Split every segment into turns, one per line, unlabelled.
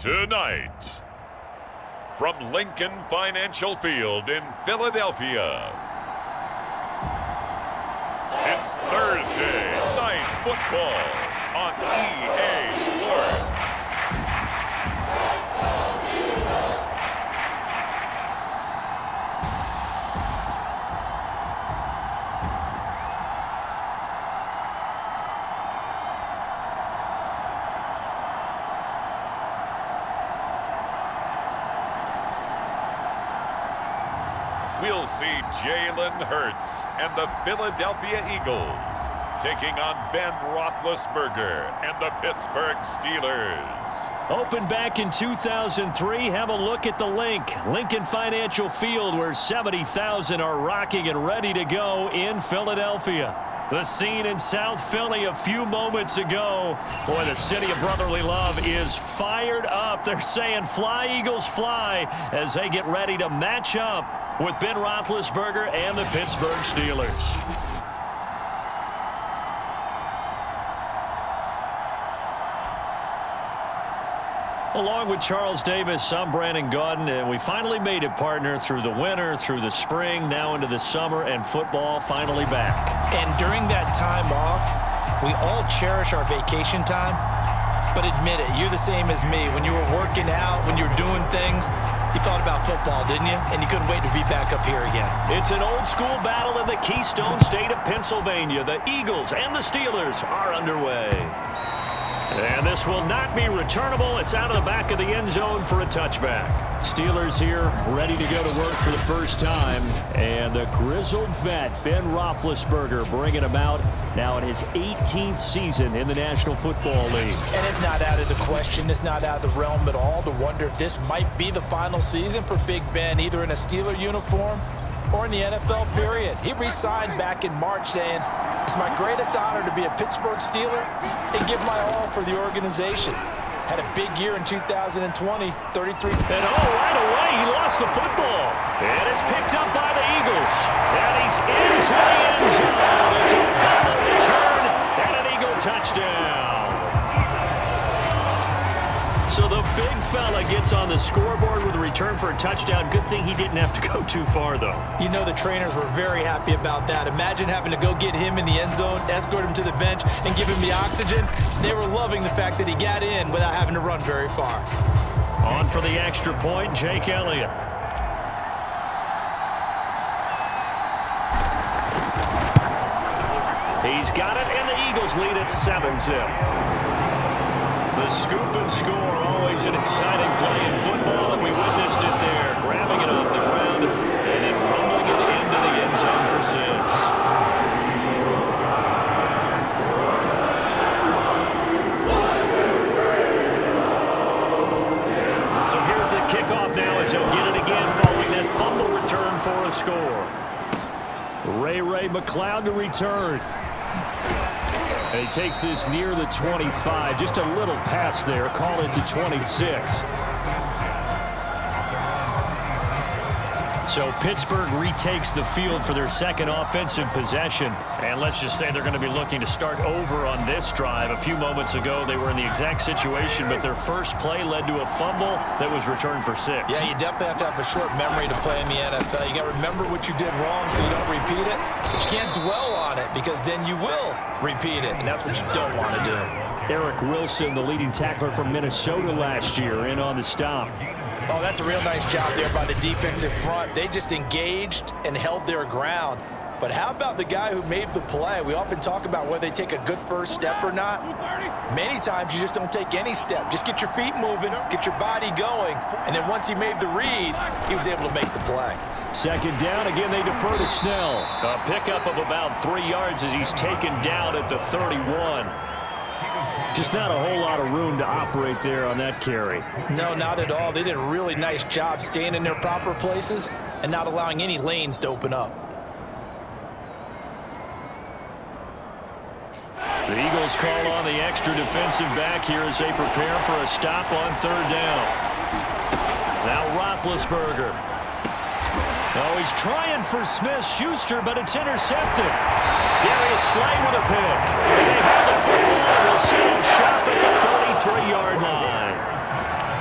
Tonight, from Lincoln Financial Field in Philadelphia, it's Thursday Night Football on EA Sports. We'll see Jalen Hurts and the Philadelphia Eagles taking on Ben Roethlisberger and the Pittsburgh Steelers.
Opened back in 2003, have a look at the Lincoln Financial Field, where 70,000 are rocking and ready to go in Philadelphia. The scene in South Philly a few moments ago. Boy, the city of brotherly love is fired up. They're saying, "Fly, Eagles, fly," as they get ready to match up with Ben Roethlisberger and the Pittsburgh Steelers. Along with Charles Davis, I'm Brandon Gaudin, and we finally made it, partner, through the winter, through the spring, now into the summer, and football finally back.
And during that time off, we all cherish our vacation time. But admit it, you're the same as me. When you were working out, when you were doing things, you thought about football, didn't you? And you couldn't wait to be back up here again.
It's an old-school battle in the Keystone State of Pennsylvania. The Eagles and the Steelers are underway. And this will not be returnable. It's out of the back of the end zone for a touchback. Steelers here ready to go to work for the first time. And the grizzled vet, Ben Roethlisberger, bringing him out now in his 18th season in the National Football League.
And it's not out of the question. It's not out of the realm at all to wonder if this might be the final season for Big Ben, either in a Steeler uniform or in the NFL period. He re-signed back in March saying, "It's my greatest honor to be a Pittsburgh Steeler and give my all for the organization." Had a big year in 2020, 33.
And right away, he lost the football. And it's picked up by the Eagles. And he's into the end zone. It's a fumble return and an Eagle touchdown. So the big fella gets on the scoreboard with a return for a touchdown. Good thing he didn't have to go too far, though.
You know the trainers were very happy about that. Imagine having to go get him in the end zone, escort him to the bench, and give him the oxygen. They were loving the fact that he got in without having to run very far.
On for the extra point, Jake Elliott. He's got it, and the Eagles lead at 7-zip. The scoop and score, always an exciting play in football, and we witnessed it there, grabbing it off the ground and then rumbling it into the end zone for 6. So here's the kickoff now as he'll get it again following that fumble return for a score. Ray McCloud to return. And he takes this near the 25. Just a little pass there. Call it the 26. So Pittsburgh retakes the field for their second offensive possession. And let's just say they're going to be looking to start over on this drive. A few moments ago, they were in the exact situation, but their first play led to a fumble that was returned for 6.
Yeah, you definitely have to have a short memory to play in the NFL. You got to remember what you did wrong so you don't repeat it. But you can't dwell on it because then you will repeat it, and that's what you don't want to do.
Eric Wilson, the leading tackler from Minnesota last year, in on the stop.
Oh, that's a real nice job there by the defensive front. They just engaged and held their ground. But how about the guy who made the play? We often talk about whether they take a good first step or not. Many times you just don't take any step. Just get your feet moving, get your body going, and then once he made the read, he was able to make the play.
Second down, again they defer to Snell. A pickup of about 3 yards as he's taken down at the 31. Just not a whole lot of room to operate there on that carry.
No, not at all. They did a really nice job staying in their proper places and not allowing any lanes to open up.
The Eagles call on the extra defensive back here as they prepare for a stop on third down. Now Roethlisberger. Oh, he's trying for Smith-Schuster, but it's intercepted. Darius Slay with a pick. And they have the football. We'll see him shop at the 33-yard line.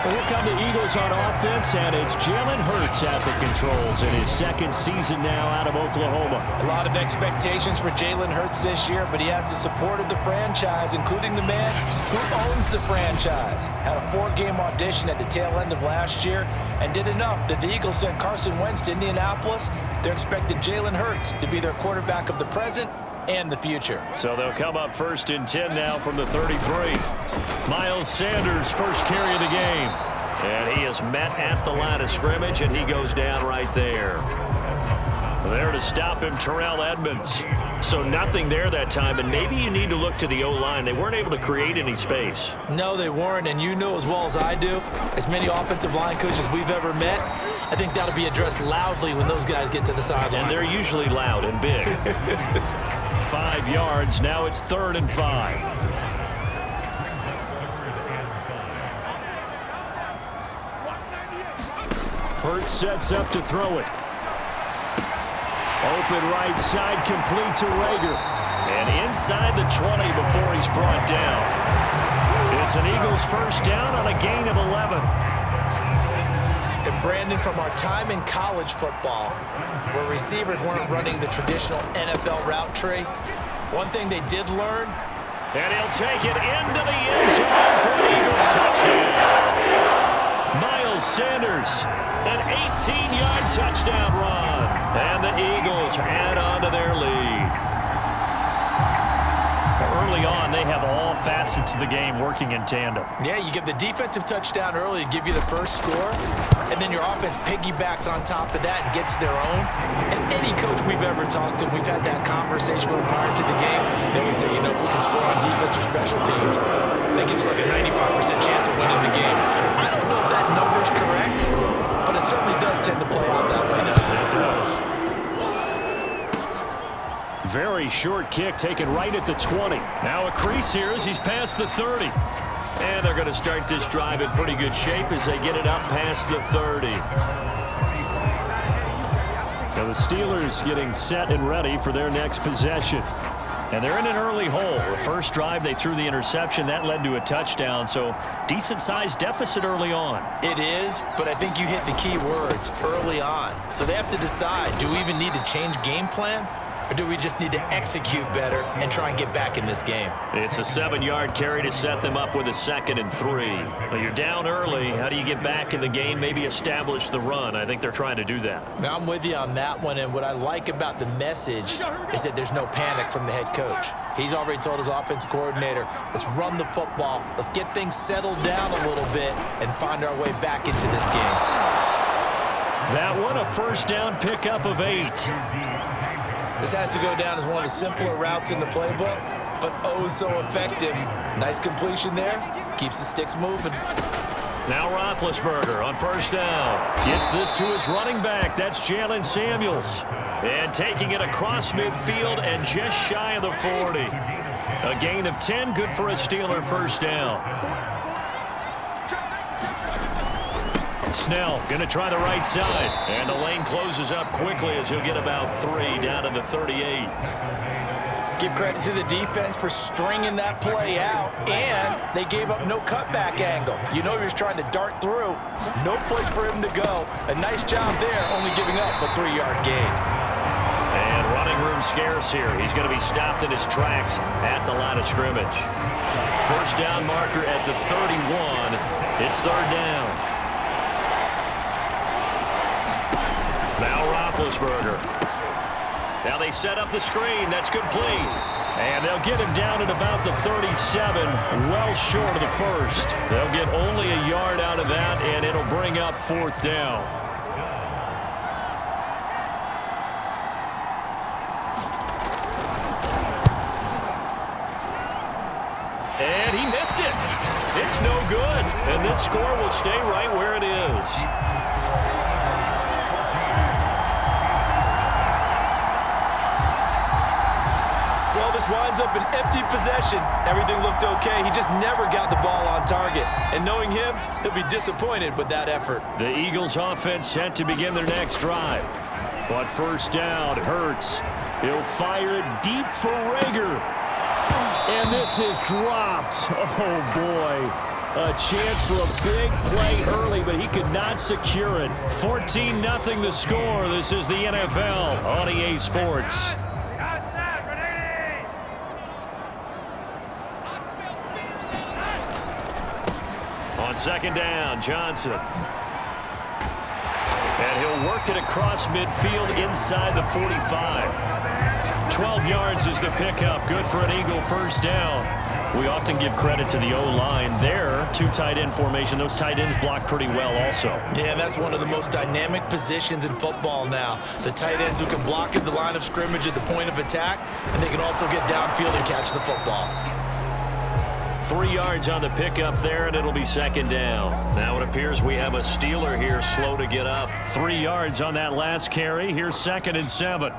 Well, here come the Eagles on offense, and it's Jalen Hurts at the controls in his second season now out of Oklahoma.
A lot of expectations for Jalen Hurts this year, but he has the support of the franchise, including the man who owns the franchise. Had a 4-game audition at the tail end of last year and did enough that the Eagles sent Carson Wentz to Indianapolis. They're expecting Jalen Hurts to be their quarterback of the present and the future.
So they'll come up 1st and 10 now from the 33. Miles Sanders, first carry of the game. And he is met at the line of scrimmage, and he goes down right there. There to stop him, Terrell Edmonds. So nothing there that time, and maybe you need to look to the O-line. They weren't able to create any space.
No, they weren't, and you know as well as I do, as many offensive line coaches we've ever met, I think that'll be addressed loudly when those guys get to the sideline.
And they're usually loud and big. 5 yards. Now it's 3rd and 5. Hurts sets up to throw it. Open right side, complete to Rager. And inside the 20 before he's brought down. It's an Eagles first down on a gain of 11.
And Brandon, from our time in college football, where receivers weren't running the traditional NFL route tree, one thing they did learn.
And he'll take it into the end zone for the Eagles touchdown. Miles Sanders, an 18-yard touchdown run. And the Eagles add on to their lead. Early on, they have all facets of the game working in tandem.
Yeah, you get the defensive touchdown early to give you the first score, and then your offense piggybacks on top of that and gets their own. And any coach we've ever talked to, we've had that conversation with prior to the game. They always say, you know, if we can score on defense or special teams, that gives like a 95% chance of winning the game. I don't know if that number's correct, but it certainly does tend to play out that way, doesn't it?
Very short kick taken right at the 20. Now a crease here as he's past the 30. And they're going to start this drive in pretty good shape as they get it up past the 30. Now the Steelers getting set and ready for their next possession. And they're in an early hole. The first drive, they threw the interception. That led to a touchdown, so decent-sized deficit early on.
It is, but I think you hit the key words, early on. So they have to decide, do we even need to change game plan? Or do we just need to execute better and try and get back in this game?
It's a 7-yard carry to set them up with a 2nd and 3. Well, you're down early. How do you get back in the game, maybe establish the run? I think they're trying to do that.
Now, I'm with you on that one, and what I like about the message is that there's no panic from the head coach. He's already told his offensive coordinator, let's run the football, let's get things settled down a little bit and find our way back into this game.
That one, a first down pickup of 8.
This has to go down as one of the simpler routes in the playbook, but oh so effective. Nice completion there. Keeps the sticks moving.
Now Roethlisberger on first down. Gets this to his running back. That's Jalen Samuels. And taking it across midfield and just shy of the 40. A gain of 10, good for a Steeler first down. Snell going to try the right side. And the lane closes up quickly as he'll get about 3 down to the 38.
Give credit to the defense for stringing that play out, and they gave up no cutback angle. You know he was trying to dart through. No place for him to go. A nice job there, only giving up a 3-yard gain.
And running room scarce here. He's going to be stopped in his tracks at the line of scrimmage. First down marker at the 31. It's 3rd down. Now Roethlisberger. Now they set up the screen. That's complete. And they'll get him down at about the 37, well short of the first. They'll get only a yard out of that, and it'll bring up 4th down. And he missed it. It's no good. And this score will stay right where it is.
This winds up an empty possession. Everything looked okay. He just never got the ball on target. And knowing him, he'll be disappointed with that effort.
The Eagles offense set to begin their next drive. But first down, Hurts. He'll fire it deep for Rager. And this is dropped. Oh, boy. A chance for a big play early, but he could not secure it. 14-0 the score. This is the NFL on EA Sports. On second down, Johnson. And he'll work it across midfield inside the 45. 12 yards is the pickup. Good for an Eagle first down. We often give credit to the O-line there. Two tight end formation. Those tight ends block pretty well also.
Yeah, that's one of the most dynamic positions in football now. The tight ends who can block at the line of scrimmage at the point of attack, and they can also get downfield and catch the football.
3 yards on the pickup there, and it'll be second down. Now it appears we have a Steeler here slow to get up. 3 yards on that last carry. Here's 2nd and 7.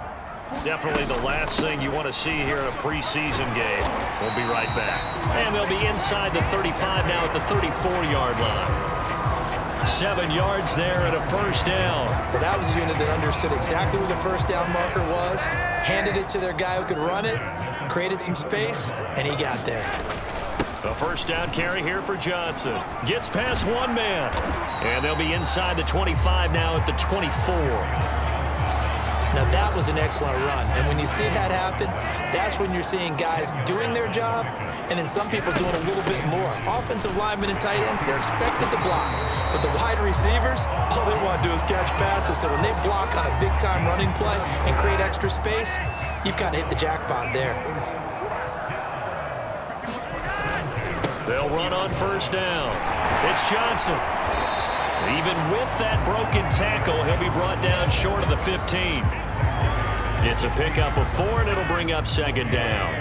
Definitely the last thing you want to see here in a preseason game. We'll be right back. And they'll be inside the 35 now at the 34-yard line. 7 yards there and a first down.
But that was a unit that understood exactly where the first down marker was, handed it to their guy who could run it, created some space, and he got there.
A first down carry here for Johnson. Gets past one man. And they'll be inside the 25 now at the 24.
Now that was an excellent run. And when you see that happen, that's when you're seeing guys doing their job and then some people doing a little bit more. Offensive linemen and tight ends, they're expected to block. But the wide receivers, all they want to do is catch passes. So when they block on a big-time running play and create extra space, you've kind of hit the jackpot there.
They'll run on first down. It's Johnson. Even with that broken tackle, he'll be brought down short of the 15. It's a pickup of 4, and it'll bring up second down.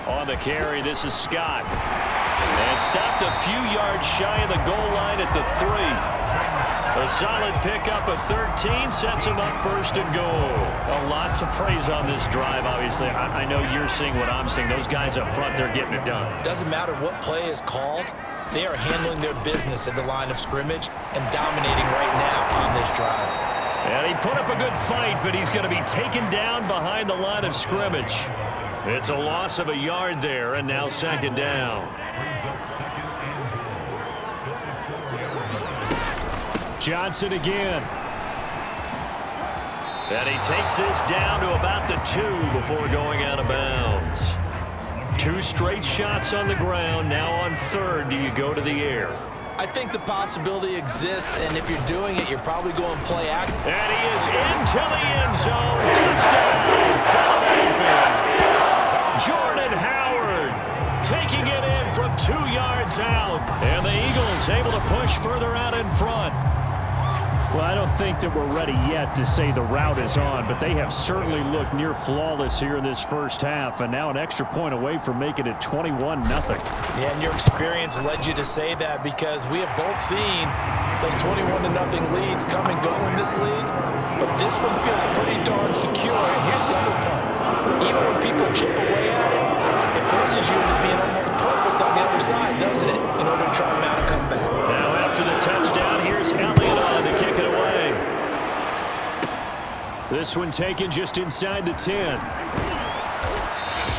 On the carry, this is Scott. And stopped a few yards shy of the goal line at the 3. A solid pickup of 13 sets him up first and goal. A lot to praise on this drive, obviously. I know you're seeing what I'm seeing. Those guys up front, they're getting it done.
Doesn't matter what play is called. They are handling their business at the line of scrimmage and dominating right now on this drive.
And he put up a good fight, but he's going to be taken down behind the line of scrimmage. It's a loss of a yard there, and now second down. Johnson again. And he takes this down to about the 2 before going out of bounds. 2 straight shots on the ground. Now on third, do you go to the air?
I think the possibility exists, and if you're doing it, you're probably going play action.
And he is into the end zone. Touchdown, Philadelphia. Jordan Howard taking it in from 2 yards out. And the Eagles able to push further out in front. Well, I don't think that we're ready yet to say the route is on, but they have certainly looked near flawless here in this first half, and now an extra point away from making it 21-0.
Yeah, and your experience led you to say that because we have both seen those 21-0 leads come and go in this league, but this one feels pretty darn secure. And here's the other part. Even when people chip away at it, it forces you into being almost perfect on the other side, doesn't it, in order to try to mount a comeback.
Now after the touchdown, here's Elliott on to kick it away. This one taken just inside the 10.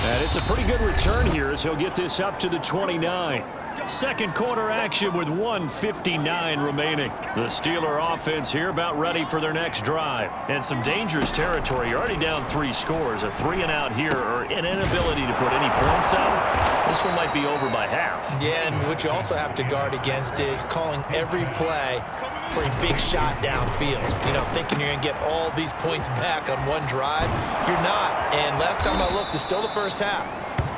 And it's a pretty good return here as he'll get this up to the 29. Second quarter action with 1:59 remaining. The Steeler offense here about ready for their next drive. And some dangerous territory. You're already down 3 scores. A 3-and-out here or an inability to put any points up. This one might be over by half.
Yeah, and what you also have to guard against is calling every play for a big shot downfield. You know, thinking you're going to get all these points back on one drive. You're not. And last time I looked, it's still the first half.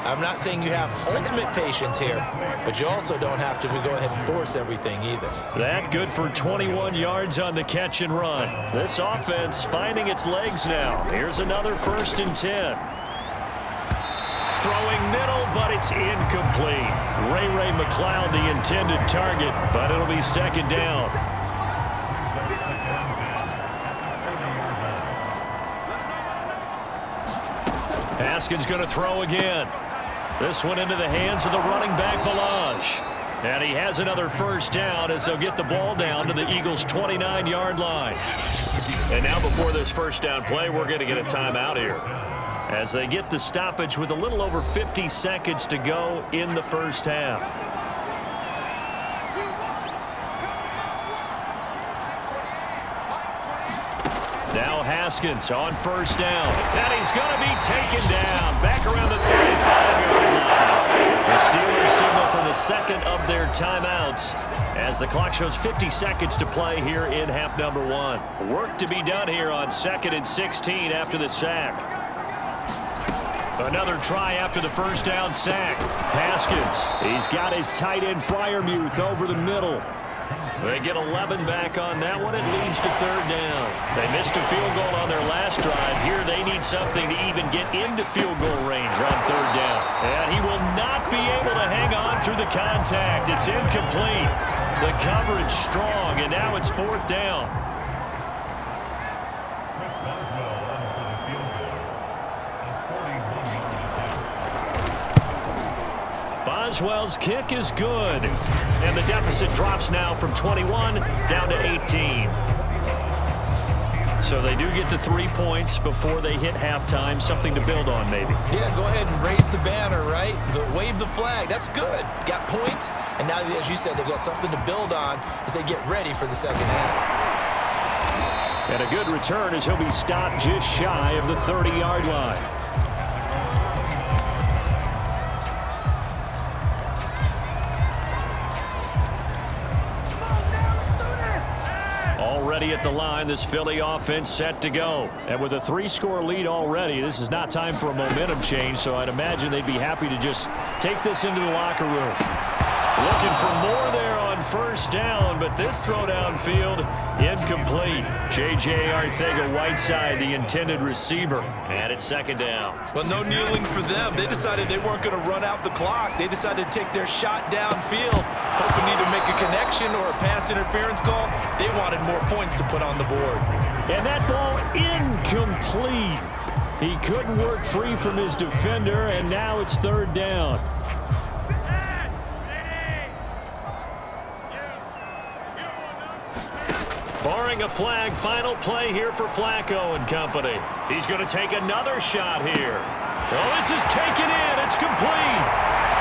I'm not saying you have ultimate patience here, but you also don't have to go ahead and force everything either.
That good for 21 yards on the catch and run. This offense finding its legs now. Here's another 1st and 10. Throwing middle, but it's incomplete. Ray McLeod, the intended target, but it'll be second down. Haskins going to throw again. This one into the hands of the running back, Balaj. And he has another first down as they'll get the ball down to the Eagles' 29-yard line. And now before this first down play, we're going to get a timeout here. as they get the stoppage with a little over 50 seconds to go in the first half. Now Haskins on first down. And he's going to be taken down back around the 35-yard line. The Steelers signal for the second of their timeouts as the clock shows 50 seconds to play here in half number 1. Work to be done here on 2nd and 16 after the sack. Another try after the first down sack. Haskins, he's got his tight end Freiermuth over the middle. They get 11 back on that one. It leads to third down. They missed a field goal on their last drive. Here they need something to even get into field goal range on third down. And he will not be able to hang on through the contact. It's incomplete. The coverage strong, and now it's fourth down. Boswell's kick is good. And the deficit drops now from 21 down to 18. So they do get the 3 points before they hit halftime. Something to build on, maybe.
Yeah, go ahead and raise the banner, right? Wave the flag. That's good. Got points. And now, as you said, they've got something to build on as they get ready for the second half.
And a good return as he'll be stopped just shy of the 30-yard line. Already at the line, this Philly offense set to go. And with a 3-score lead already, this is not time for a momentum change, so I'd imagine they'd be happy to just take this into the locker room. Looking for more there on first down, but this throw downfield incomplete. J.J. Arcega-Whiteside, the intended receiver, and it's second down.
Well, no kneeling for them. They decided they weren't going to run out the clock. They decided to take their shot downfield, hoping to either make a connection or a pass interference call. They wanted more points to put on the board.
And that ball incomplete. He couldn't work free from his defender, and now it's third down. Barring a flag, final play here for Flacco and company. He's going to take another shot here. Well, this is taken in. It's complete.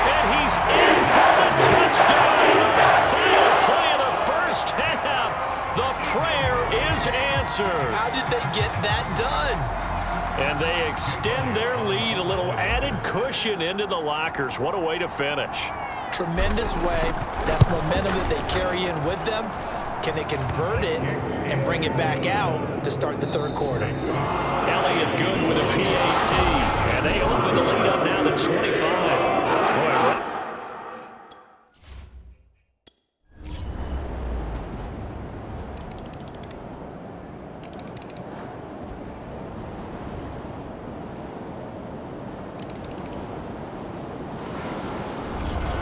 And he's in for the touchdown. Final play of the first half. The prayer is answered.
How did they get that done?
And they extend their lead, a little added cushion into the lockers. What a way to finish.
Tremendous way. That's momentum that they carry in with them. Can they convert it and bring it back out to start the third quarter?
Elliott good with a PAT. And they open the lead up now to 25. Boy, rough.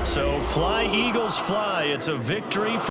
So fly, Eagles, fly. It's a victory for